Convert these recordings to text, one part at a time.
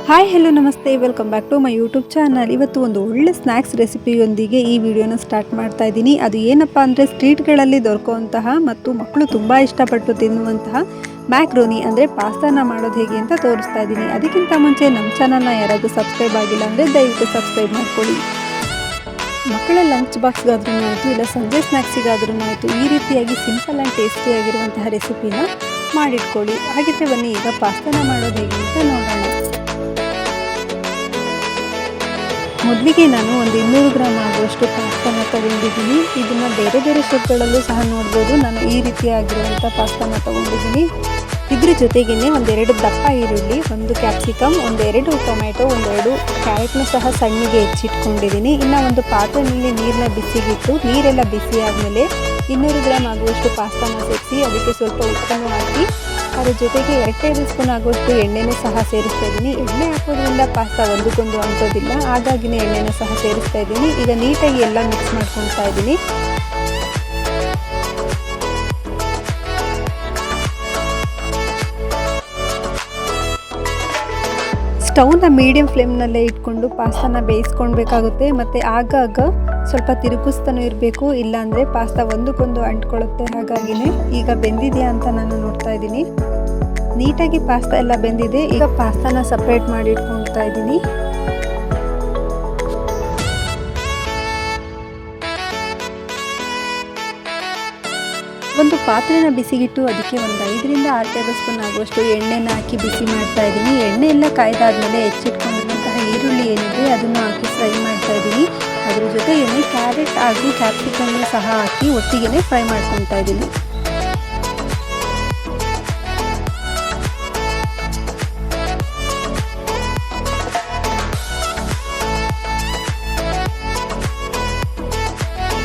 Hi hello ನಮಸ್ತೆ, welcome back to my YouTube channel. ಇವತ್ತು ಒಂದು ಒಳ್ಳೆ ಸ್ನ್ಯಾಕ್ಸ್ ರೆಸಿಪಿಯೊಂದಿಗೆ ಈ ವಿಡಿಯೋನ ಸ್ಟಾರ್ಟ್ ಮಾಡ್ತಾ ಇದ್ದೀನಿ. ಅದು ಏನಪ್ಪ ಅಂದರೆ ಸ್ಟ್ರೀಟ್ಗಳಲ್ಲಿ ದೊರಕುವಂತಹ ಮತ್ತು ಮಕ್ಕಳು ತುಂಬ ಇಷ್ಟಪಟ್ಟು ತಿನ್ನುವಂತಹ ಮ್ಯಾಕ್ರೋನಿ ಅಂದರೆ ಪಾಸ್ತಾನ ಮಾಡೋದು ಹೇಗೆ ಅಂತ ತೋರಿಸ್ತಾ ಇದ್ದೀನಿ. ಅದಕ್ಕಿಂತ ಮುಂಚೆ ನಮ್ಮ ಚಾನಲ್ನ ಯಾರಾದರೂ ಸಬ್ಸ್ಕ್ರೈಬ್ ಆಗಿಲ್ಲ ಅಂದರೆ ದಯವಿಟ್ಟು ಸಬ್ಸ್ಕ್ರೈಬ್ ಮಾಡ್ಕೊಳ್ಳಿ. ಮಕ್ಕಳ ಲಂಚ್ ಬಾಕ್ಸ್ಗಾದ್ರೂ ಆಯಿತು, ಇಲ್ಲ ಸಂಜೆ ಸ್ನ್ಯಾಕ್ಸಿಗಾದ್ರೂ ಆಯಿತು, ಈ ರೀತಿಯಾಗಿ ಸಿಂಪಲ್ ಆ್ಯಂಡ್ ಟೇಸ್ಟಿಯಾಗಿರುವಂತಹ ರೆಸಿಪಿನ ಮಾಡಿಟ್ಕೊಳ್ಳಿ. ಹಾಗಿದ್ರೆ ಬನ್ನಿ ಈಗ ಪಾಸ್ತಾನ ಮಾಡೋದು ಹೇಗೆ ಅಂತ ನೋಡೋಣ. ಮೊದಲಿಗೆ ನಾನು ಒಂದು 200 ಗ್ರಾಮ್ ಆಗುವಷ್ಟು ಪಾಸ್ತಾನ ತೊಗೊಂಡಿದ್ದೀನಿ. ಇದನ್ನು ಬೇರೆ ಬೇರೆ ಶೇಪ್ಗಳಲ್ಲೂ ಸಹ ನೋಡ್ಬೋದು. ನಾನು ಈ ರೀತಿಯಾಗಿರುವಂಥ ಪಾಸ್ತಾನ ತೊಗೊಂಡಿದ್ದೀನಿ. ಇದ್ರ ಜೊತೆಗೇ ಒಂದೆರಡು ದಪ್ಪ ಈರುಳ್ಳಿ, ಒಂದು ಕ್ಯಾಪ್ಸಿಕಮ್, ಒಂದೆರಡು ಟೊಮೆಟೊ, ಒಂದೆರಡು ಕ್ಯಾರೆಟ್ನ ಸಹ ಸಣ್ಣಗೆ ಹೆಚ್ಚಿಟ್ಕೊಂಡಿದ್ದೀನಿ. ಇನ್ನು ಒಂದು ಪಾತ್ರೆಯಲ್ಲಿ ನೀರನ್ನ ಬಿಸಿಗಿಟ್ಟು, ನೀರೆಲ್ಲ ಬಿಸಿ ಆದಮೇಲೆ 200 ಗ್ರಾಮ್ ಆಗುವಷ್ಟು ಪಾಸ್ತಾನ ಸೇರಿಸಿ ಅದಕ್ಕೆ ಸ್ವಲ್ಪ ಉಪ್ಪನ್ನು ಹಾಕಿ ಅದ್ರ ಜೊತೆಗೆ 2 ಟೇಬಲ್ ಸ್ಪೂನ್ ಆಗುವಷ್ಟು ಎಣ್ಣೆನೂ ಸಹ ಸೇರಿಸ್ತಾ ಇದ್ದೀನಿ. ಎಣ್ಣೆ ಹಾಕೋದ್ರಿಂದ ಪಾಸ್ತಾ ಒಂದಕ್ಕೊಂದು ಅಂಟೋದಿಲ್ಲ, ಹಾಗಾಗಿನೇ ಎಣ್ಣೆನೂ ಸಹ ಸೇರಿಸ್ತಾ ಇದ್ದೀನಿ. ಈಗ ನೀಟಾಗಿ ಎಲ್ಲ ಮಿಕ್ಸ್ ಮಾಡ್ಕೊಳ್ತಾ ಇದ್ದೀನಿ. ಸ್ಟವ್ನ ಮೀಡಿಯಂ ಫ್ಲೇಮ್ನಲ್ಲೇ ಇಟ್ಕೊಂಡು ಪಾಸ್ತಾನ ಬೇಯಿಸ್ಕೊಳ್ಬೇಕಾಗುತ್ತೆ. ಮತ್ತು ಆಗಾಗ ಸ್ವಲ್ಪ ತಿರುಗಿಸ್ತಾನೂ ಇರಬೇಕು, ಇಲ್ಲಾಂದರೆ ಪಾಸ್ತಾ ಒಂದಕ್ಕೊಂದು ಅಂಟ್ಕೊಳ್ಳುತ್ತೆ. ಹಾಗಾಗಿನೇ ಈಗ ಬೆಂದಿದೆಯಾ ಅಂತ ನಾನು ನೋಡ್ತಾ ಇದ್ದೀನಿ. ನೀಟಾಗಿ ಪಾಸ್ತಾ ಎಲ್ಲ ಬೆಂದಿದೆ. ಈಗ ಪಾಸ್ತಾನ ಸಪ್ರೇಟ್ ಮಾಡಿ ಇಟ್ಕೊಳ್ತಾ ಇದ್ದೀನಿ. ಒಂದು ಪಾತ್ರೆನ ಬಿಸಿಗಿಟ್ಟು ಅದಕ್ಕೆ ಒಂದು 5 ರಿಂದ 6 ಟೇಬಲ್ ಸ್ಪೂನ್ ಆಗುವಷ್ಟು ಎಣ್ಣೆನ ಹಾಕಿ ಬಿಸಿ ಮಾಡ್ತಾ ಇದ್ದೀನಿ. ಎಣ್ಣೆ ಎಲ್ಲ ಕಾಯ್ದಾದ್ಮೇಲೆ ಹೆಚ್ಚಿಟ್ಕೊಂಡಿರುವಂತಹ ಈರುಳ್ಳಿ ಏನಿದೆ ಅದನ್ನು ಹಾಕಿ ಫ್ರೈ ಮಾಡ್ತಾ ಇದ್ದೀನಿ. ಅದ್ರ ಜೊತೆಗೇ ಕ್ಯಾರೆಟ್ ಹಾಗೂ ಕ್ಯಾಪ್ಸಿಕಮ್ ಸಹ ಹಾಕಿ ಒಟ್ಟಿಗೆ ಫ್ರೈ ಮಾಡ್ಕೊತಾ ಇದ್ದೀನಿ.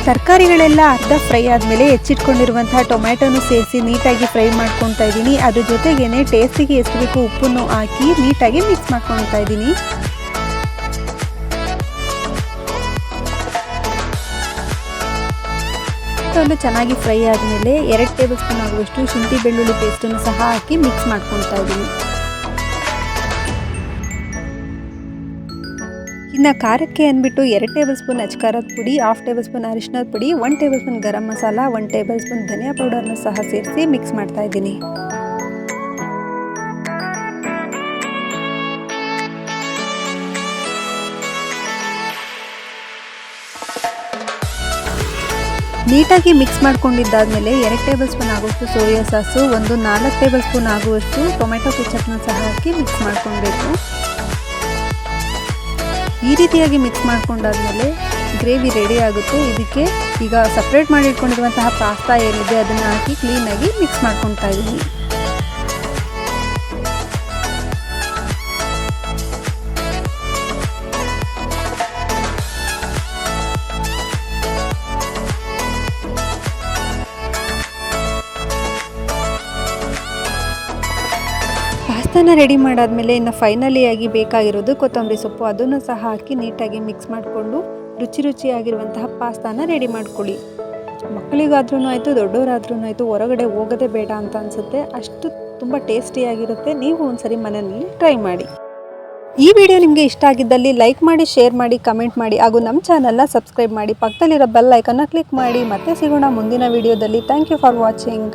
ತರಕಾರಿಗಳೆಲ್ಲ ಅರ್ಧ ಫ್ರೈ ಆದಮೇಲೆ ಹೆಚ್ಚಿಟ್ಕೊಂಡಿರುವಂತಹ ಟೊಮ್ಯಾಟೊನು ಸೇರಿಸಿ ನೀಟಾಗಿ ಫ್ರೈ ಮಾಡ್ಕೊತಾ ಇದ್ದೀನಿ. ಅದ್ರ ಜೊತೆಗೇನೆ ಟೇಸ್ಟಿಗೆ ಎಷ್ಟು ಬೇಕು ಉಪ್ಪನ್ನು ಹಾಕಿ ನೀಟಾಗಿ ಮಿಕ್ಸ್ ಮಾಡ್ಕೊತಾ ಇದ್ದೀನಿ. ಟೊಮೆಟೊ ಚೆನ್ನಾಗಿ ಫ್ರೈ ಆದಮೇಲೆ 2 ಟೇಬಲ್ ಸ್ಪೂನ್ ಆಗುವಷ್ಟು ಶುಂಠಿ ಬೆಳ್ಳುಳ್ಳಿ ಪೇಸ್ಟನ್ನು ಸಹ ಹಾಕಿ ಮಿಕ್ಸ್ ಮಾಡ್ಕೊತಾ ಇದ್ದೀನಿ. ಇನ್ನು ಖಾರಕ್ಕೆ ಅಂದ್ಬಿಟ್ಟು 2 ಟೇಬಲ್ ಸ್ಪೂನ್ ಅಚ್ಕಾರದ ಪುಡಿ, 1/2 ಟೇಬಲ್ ಸ್ಪೂನ್ ಅರಿಶಿನದ ಪುಡಿ, 1 table spoon garam masala, 1 table spoon ಧನಿಯಾ ಪೌಡರ್ನ ಸಹ ಸೇರಿಸಿ ಮಿಕ್ಸ್ ಮಾಡ್ತಾ ಇದ್ದೀನಿ. ನೀಟಾಗಿ ಮಿಕ್ಸ್ ಮಾಡ್ಕೊಂಡಿದ್ದಾದಮೇಲೆ 2 ಟೇಬಲ್ ಸ್ಪೂನ್ ಆಗುವಷ್ಟು ಸೋಯಾ ಸಾಸು, ಒಂದು 4 ಟೇಬಲ್ ಸ್ಪೂನ್ ಆಗುವಷ್ಟು ಟೊಮೆಟೊ ಕೆಚಪ್ನ ಸಹ ಹಾಕಿ ಮಿಕ್ಸ್ ಮಾಡ್ಕೊಳ್ಬೇಕು. ಈ ರೀತಿಯಾಗಿ ಮಿಕ್ಸ್ ಮಾಡ್ಕೊಂಡಾದ್ಮೇಲೆ ಗ್ರೇವಿ ರೆಡಿ ಆಗುತ್ತೆ. ಇದಕ್ಕೆ ಈಗ ಸಪ್ರೇಟ್ ಮಾಡಿ ಇಟ್ಕೊಂಡಿರುವಂತಹ ಪಾಸ್ತಾ ಏನಿದೆ ಅದನ್ನು ಹಾಕಿ ಕ್ಲೀನಾಗಿ ಮಿಕ್ಸ್ ಮಾಡ್ಕೊತಾ ಇದ್ದೀನಿ. ಪಾಸ್ತಾನ ರೆಡಿ ಮಾಡಾದ್ಮೇಲೆ ಇನ್ನು ಫೈನಲಿಯಾಗಿ ಬೇಕಾಗಿರೋದು ಕೊತ್ತಂಬರಿ ಸೊಪ್ಪು, ಅದನ್ನು ಸಹ ಹಾಕಿ ನೀಟಾಗಿ ಮಿಕ್ಸ್ ಮಾಡಿಕೊಂಡು ರುಚಿಯಾಗಿರುವಂತಹ ಪಾಸ್ತಾನ ರೆಡಿ ಮಾಡ್ಕೊಳ್ಳಿ. ಮಕ್ಕಳಿಗಾದ್ರೂ ಆಯಿತು, ದೊಡ್ಡವರಾದ್ರೂ ಆಯಿತು, ಹೊರಗಡೆ ಹೋಗೋದೇ ಬೇಡ ಅಂತ ಅನಿಸುತ್ತೆ. ಅಷ್ಟು ತುಂಬ ಟೇಸ್ಟಿಯಾಗಿರುತ್ತೆ. ನೀವು ಒಂದ್ಸರಿ ಮನೆಯಲ್ಲಿ ಟ್ರೈ ಮಾಡಿ. ಈ ವಿಡಿಯೋ ನಿಮಗೆ ಇಷ್ಟ ಆಗಿದ್ದಲ್ಲಿ ಲೈಕ್ ಮಾಡಿ, ಶೇರ್ ಮಾಡಿ, ಕಮೆಂಟ್ ಮಾಡಿ ಹಾಗೂ ನಮ್ಮ ಚಾನಲ್ನ ಸಬ್ಸ್ಕ್ರೈಬ್ ಮಾಡಿ. ಪಕ್ಕದಲ್ಲಿರೋ ಬೆಲ್ ಐಕನ್ನ ಕ್ಲಿಕ್ ಮಾಡಿ. ಮತ್ತೆ ಸಿಗೋಣ ಮುಂದಿನ ವಿಡಿಯೋದಲ್ಲಿ. Thank you for watching.